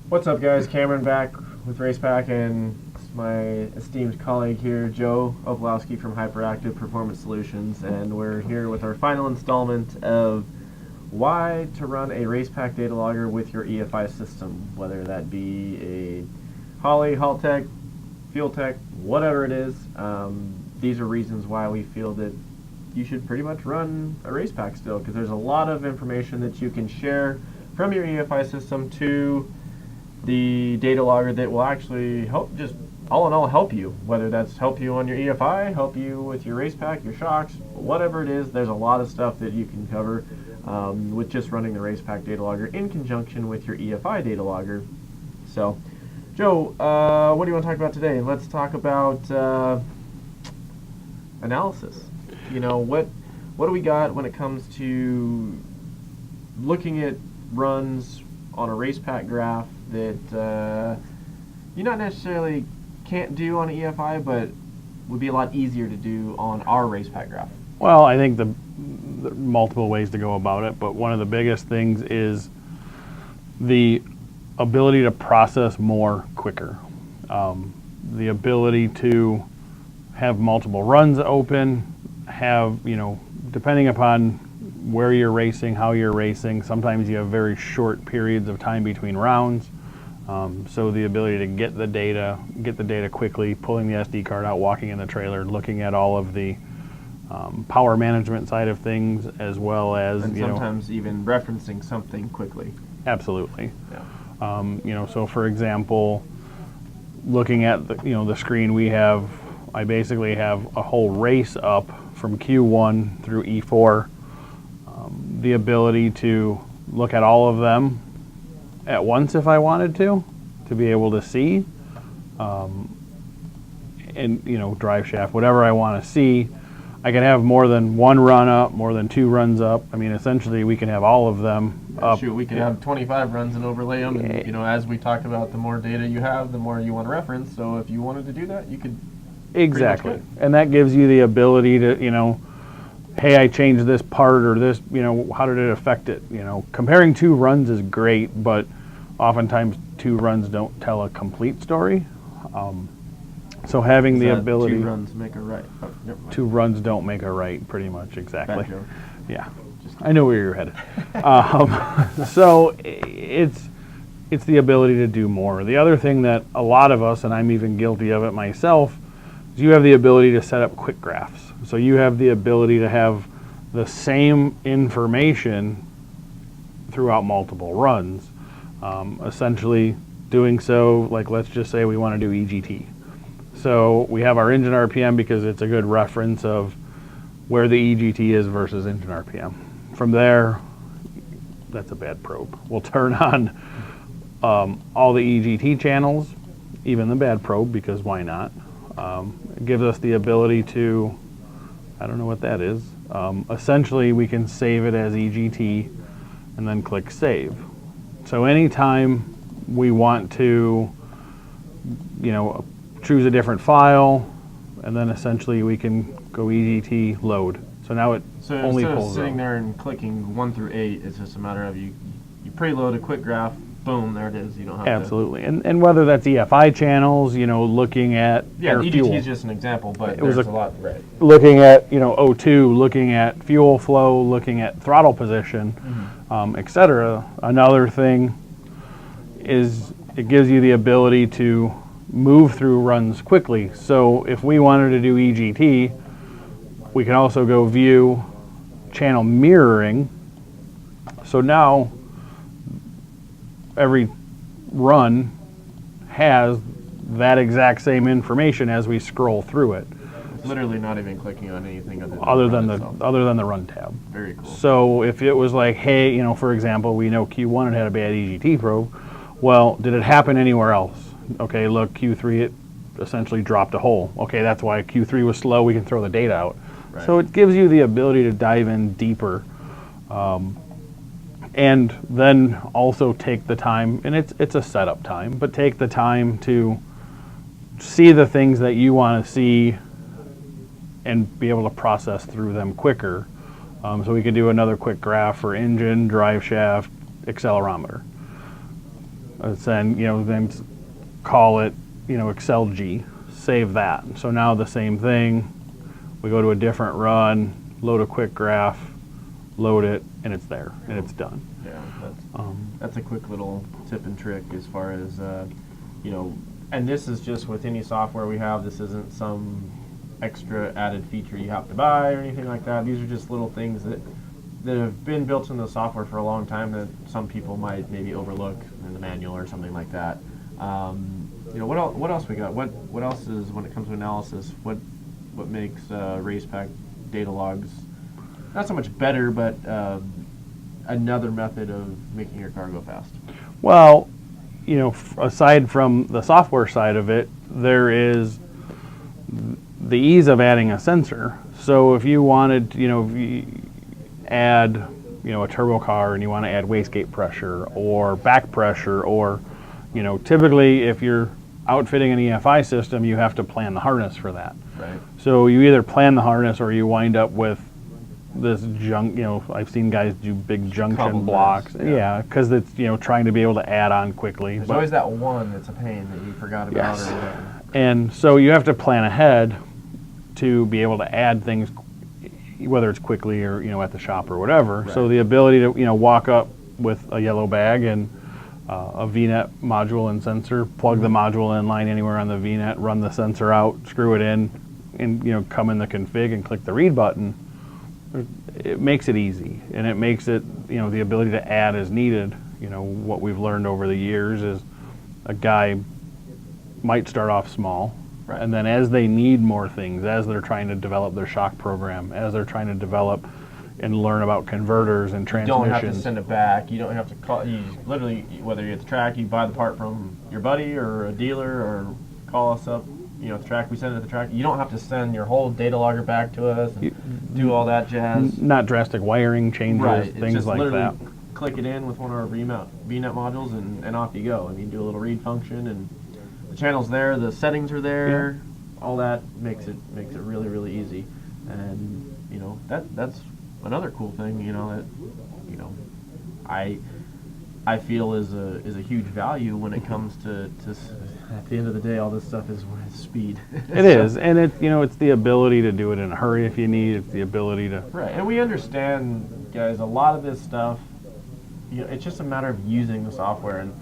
What's up, guys? Cameron back with Racepak and my esteemed colleague here, Joe Oblowski from Hyperactive Performance Solutions, and we're here with our final installment of why to run a Racepak data logger with your EFI system, whether that be a Holley, Haltech, Fuel Tech, whatever it is. These are reasons why we feel that you should pretty much run a Racepak still, because there's a lot of information that you can share from your EFI system to the data logger that will actually help, just all in all help you, whether that's help you on your EFI, help you with your Racepak, your shocks, whatever it is. There's a lot of stuff that you can cover with just running the Racepak data logger in conjunction with your EFI data logger. So, Joe, what do you want to talk about today? Let's talk about analysis. You know, what do we got when it comes to looking at runs on a Racepak graph that you not necessarily can't do on an EFI, but would be a lot easier to do on our Racepak graph? Well, I think the multiple ways to go about it, but one of the biggest things is the ability to process more quicker. The ability to have multiple runs open, have, depending upon where you're racing, how you're racing, sometimes you have very short periods of time between rounds. So the ability to get the data quickly, pulling the SD card out, walking in the trailer, looking at all of the power management side of things, as well as and sometimes even referencing something quickly. Absolutely. Yeah. So for example, looking at the screen I basically have a whole race up from Q1 through E4. The ability to look at all of them at once if I wanted to be able to see, and drive shaft, whatever I want to see. I can have more than one run up, more than two runs up. I mean, essentially we can have all of them up. Shoot, we could have 25 runs and overlay them, and as we talk about, the more data you have, the more you want to reference. So if you wanted to do that, you could. Exactly, and that gives you the ability to, hey, I changed this part or this, how did it affect it? Comparing two runs is great, but oftentimes two runs don't tell a complete story. So having the ability. Two runs make a right. Oh, never mind. Two runs don't make a right, pretty much, exactly. Bad joke. Yeah, I know where you're headed. So it's the ability to do more. The other thing that a lot of us, and I'm even guilty of it myself, is you have the ability to set up quick graphs. So you have the ability to have the same information throughout multiple runs. Essentially doing so, like let's just say we want to do EGT. So we have our engine RPM because it's a good reference of where the EGT is versus engine RPM. From there, that's a bad probe. We'll turn on all the EGT channels, even the bad probe, because why not? It gives us the ability to, I don't know what that is. Essentially, we can save it as EGT and then click Save. So anytime we want to, choose a different file, and then essentially we can go EGT load. So now it only instead pulls of sitting out. there and clicking 1 through 8, it's just a matter of you preload a quick graph, boom, there it is. You don't have Absolutely, and whether that's EFI channels, looking at air EGT fuel. is just an example, but It was there's a lot, right? Looking at O2, looking at fuel flow, looking at throttle position, etc. Another thing is it gives you the ability to move through runs quickly. So if we wanted to do EGT, we can also go view channel mirroring. So now every run has that exact same information as we scroll through it. Literally not even clicking on anything other than the run tab. Very cool. So if it was like, hey, for example, we know Q1 had a bad EGT probe. Well, did it happen anywhere else? Okay, look, Q3 it essentially dropped a hole. Okay, that's why Q3 was slow. We can throw the data out. Right. So it gives you the ability to dive in deeper, and then also take the time. And it's a setup time, but take the time to see the things that you want to see and be able to process through them quicker. So we could do another quick graph for engine, drive shaft, accelerometer. then then call it Excel G, save that. So now the same thing, we go to a different run, load a quick graph, load it, and it's there, and it's done. Yeah, that's a quick little tip and trick as far as and this is just with any software we have. This isn't some extra added feature you have to buy or anything like that. These are just little things that have been built into the software for a long time that some people might maybe overlook in the manual or something like that. What else we got? What else is, when it comes to analysis, what makes Racepak data logs not so much better, but another method of making your car go fast? Well, aside from the software side of it, there is the ease of adding a sensor. So if you wanted, if you add, a turbo car and you want to add wastegate pressure or back pressure, or, typically if you're outfitting an EFI system, you have to plan the harness for that. Right. So you either plan the harness or you wind up with this I've seen guys do big junction blocks. Yeah, because it's, trying to be able to add on quickly. There's always that one that's a pain that you forgot about. Yes. Or whatever. And so you have to plan ahead to be able to add things, whether it's quickly or, at the shop or whatever. Right. So the ability to, walk up with a yellow bag and a VNet module and sensor, plug the module in line anywhere on the VNet, run the sensor out, screw it in, and come in the config and click the read button. It makes it easy, and it makes it, the ability to add as needed. What we've learned over the years is a guy might start off small, right, and then as they need more things, as they're trying to develop their shock program, as they're trying to develop and learn about converters and transmissions. You don't have to send it back. You don't have to call. You literally, whether you're at the track, you buy the part from your buddy or a dealer, or call us up. At the track, we send it at the track. You don't have to send your whole data logger back to us and do all that jazz. Not drastic wiring changes, right. things just like that. Click it in with one of our VNet modules, and off you go. And you do a little read function, and the channel's there, the settings are there. Yeah. All that makes it really, really easy. And that's another cool thing. I feel is a huge value when it comes to at the end of the day, all this stuff is speed. It is, and it's the ability to do it in a hurry if you need. It's the ability to right, and we understand, guys. A lot of this stuff, it's just a matter of using the software, and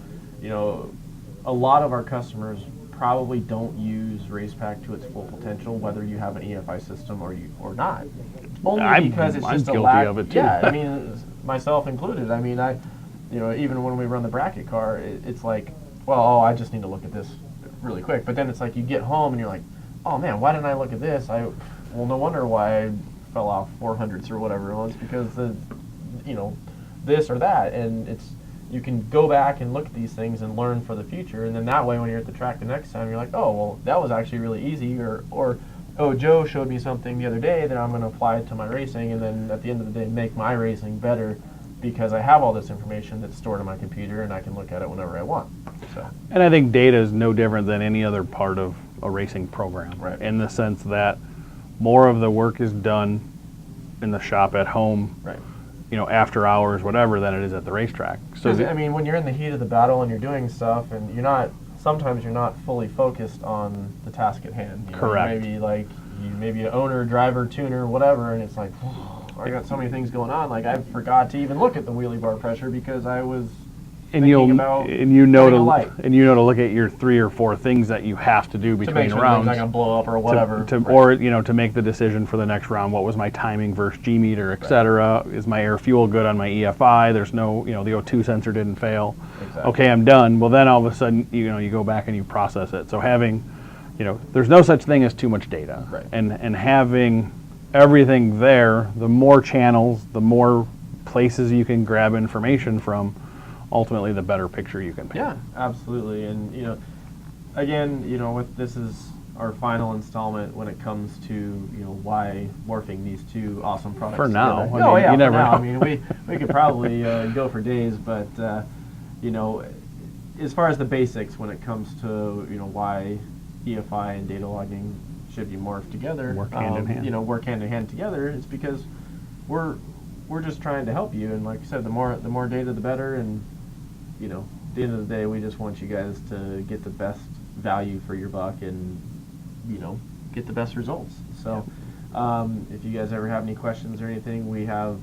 a lot of our customers probably don't use Racepak to its full potential, whether you have an EFI system or not. Only because it's just I'm a guilty lack. of it too. Yeah, I mean, myself included. I mean, even when we run the bracket car, it's like, well, I just need to look at this really quick. But then it's like you get home and you're like, oh man, why didn't I look at this? Well, no wonder why I fell off 400s or whatever it was, because this or that. And you can go back and look at these things and learn for the future. And then that way, when you're at the track the next time, you're like, oh, well, that was actually really easy. Or oh, Joe showed me something the other day that I'm going to apply it to my racing, and then at the end of the day, make my racing better, because I have all this information that's stored on my computer and I can look at it whenever I want. So. And I think data is no different than any other part of a racing program, right, in the sense that more of the work is done in the shop at home, right, after hours, whatever, than it is at the racetrack. So I mean, when you're in the heat of the battle and you're doing stuff, and sometimes you're not fully focused on the task at hand. Correct. Maybe an owner, driver, tuner, whatever, and it's like, I got so many things going on. Like, I forgot to even look at the wheelie bar pressure because I was thinking about to look at your 3 or 4 things that you have to do between to make sure rounds. Things not gonna blow up or whatever. Or to make the decision for the next round. What was my timing versus G meter, etc. Right. Is my air fuel good on my EFI? There's no, the O2 sensor didn't fail. Exactly. Okay, I'm done. Well, then all of a sudden, you go back and you process it. So having, there's no such thing as too much data. Right. And having everything there, the more channels, the more places you can grab information from, ultimately the better picture you can paint. Yeah, absolutely. And again, this is our final installment when it comes to why morphing these two awesome products for now. Together. You never know. I mean, we could probably go for days, but as far as the basics when it comes to why EFI and data logging should be morphed together, work hand in hand. Work hand in hand together. It's because we're just trying to help you, and like I said, the more data, the better, and the end of the day, we just want you guys to get the best value for your buck and, get the best results. So if you guys ever have any questions or anything, we have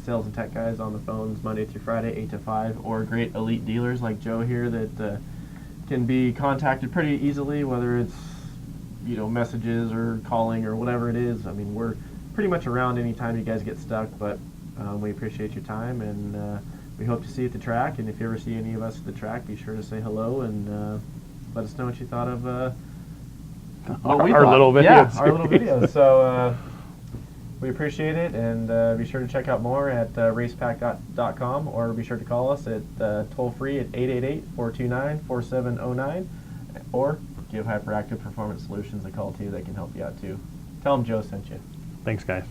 sales and tech guys on the phones Monday through Friday, 8 to 5, or great elite dealers like Joe here that can be contacted pretty easily, whether it's, messages or calling or whatever it is. I mean, we're pretty much around anytime you guys get stuck, but we appreciate your time, and we hope to see you at the track. And if you ever see any of us at the track, be sure to say hello and let us know what you thought of what we our thought. little videos. Yeah, our little videos. So we appreciate it, and be sure to check out more at racepak.com, or be sure to call us at toll-free at 888-429-4709, or give Hyperactive Performance Solutions a call too. They can help you out too. Tell them Joe sent you. Thanks, guys.